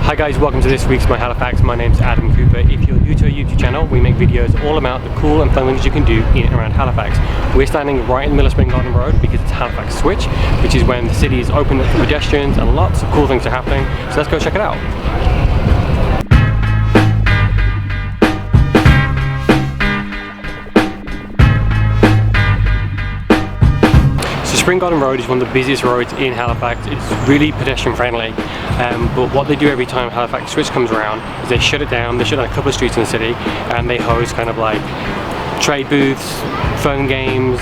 Hi guys, welcome to this week's My Halifax. My name's Adam Cooper. If you're new to our YouTube channel, we make videos all about the cool and fun things you can do in and around Halifax. We're standing right in the middle of Spring Garden Road because it's Halifax Switch, which is when the city is open for pedestrians and lots of cool things are happening. So let's go check it out. Spring Garden Road is one of the busiest roads in Halifax. It's really pedestrian friendly, but what they do every time Halifax Switch comes around is they shut it down. They shut down a couple of streets in the city and they host kind of like trade booths, fun games,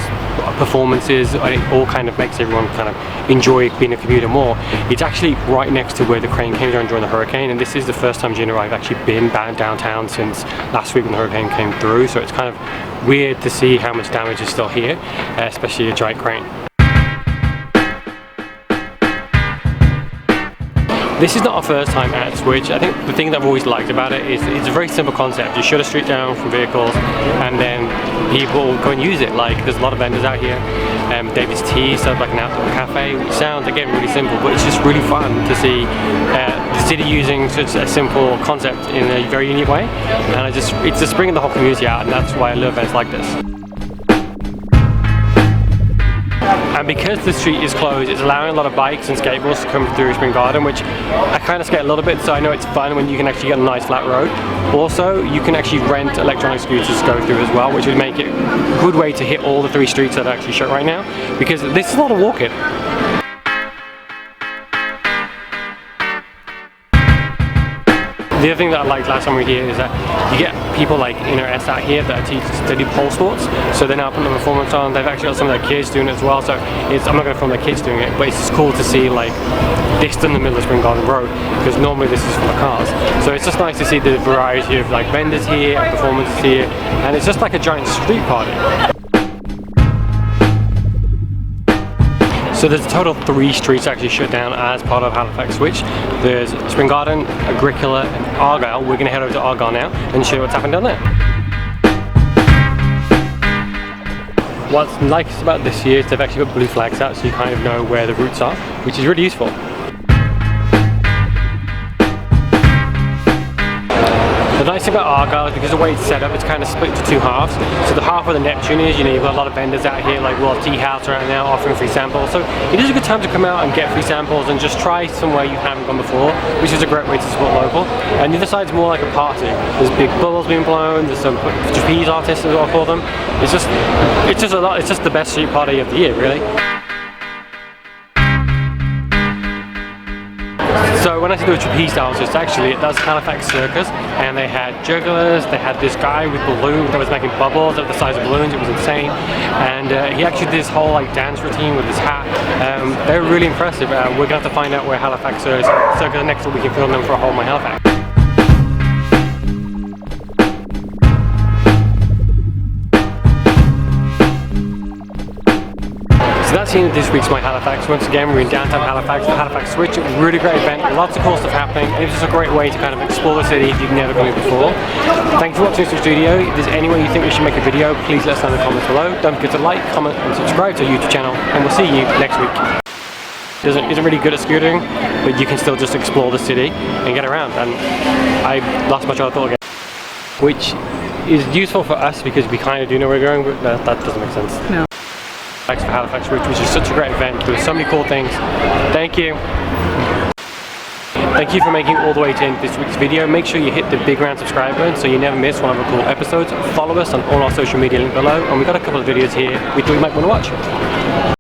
performances, and it all kind of makes everyone kind of enjoy being a commuter more. It's actually right next to where the crane came down during the hurricane, and this is the first time Gina and I have actually been downtown since last week when the hurricane came through, so it's kind of weird to see how much damage is still here, especially a giant crane. This is not our first time at Switch. I think the thing that I've always liked about it is it's a very simple concept. You shut a street down from vehicles and then people go and use it. Like there's a lot of vendors out here. David's Tea, so like an outdoor cafe, which sounds again really simple, but it's just really fun to see the city using such a simple concept in a very unique way. And it's just bringing the whole community out, and that's why I love events like this. And because the street is closed, it's allowing a lot of bikes and skateboards to come through Spring Garden, which I kind of skate a little bit, so I know it's fun when you can actually get a nice flat road. Also, you can actually rent electronic scooters to go through as well, which would make it a good way to hit all the three streets that are actually shut right now, because this is a lot of walking. The other thing that I liked last time we were here is that you get people like inner S out here that they do pole sports, so they're now putting a performance on. They've actually got some of their kids doing it as well, so I'm not going to film their kids doing it, but it's just cool to see like this in the middle of Spring Garden Road, because normally this is full of cars. So it's just nice to see the variety of like vendors here and performances here, and it's just like a giant street party. So there's a total of 3 streets actually shut down as part of Halifax Switch. There's Spring Garden, Agricola and Argyle. We're going to head over to Argyle now and show you what's happened down there. What's nice about this year is they've actually got blue flags out, so you kind of know where the routes are, which is really useful. The nice thing about Argyle is because of the way it's set up, it's kind of split into 2 halves. So the half where the Neptune is, you've got a lot of vendors out here like World Tea House right now offering free samples. So it is a good time to come out and get free samples and just try somewhere you haven't gone before, which is a great way to support local. And the other side's more like a party. There's big bubbles being blown, there's some trapeze artists as well, I call them. It's just the best street party of the year, really. So when I say the trapeze dancers, actually that's Halifax Circus, and they had jugglers, they had this guy with balloons that was making bubbles of the size of balloons. It was insane, and he actually did this whole like dance routine with his hat. They were really impressive. We're going to have to find out where Halifax Circus next so we can film them for a whole My Halifax. So that's the end of this week's My Halifax. Once again, we're in downtown Halifax, the Halifax Switch. It was a really great event, lots of cool stuff happening. It was just a great way to kind of explore the city if you've never come here before. Thanks for watching this video. If there's any way you think we should make a video, please let us know in the comments below. Don't forget to like, comment and subscribe to our YouTube channel, and we'll see you next week. Isn't really good at scootering, but you can still just explore the city and get around. And I lost my train of thought again, which is useful for us because we kind of do know where we're going, but that doesn't make sense. No. Thanks for Halifax Switch, which is such a great event. There were so many cool things. Thank you. Thank you for making it all the way to end this week's video. Make sure you hit the big round subscribe button so you never miss one of our cool episodes. Follow us on all our social media link below, and we've got a couple of videos here we thought you might want to watch.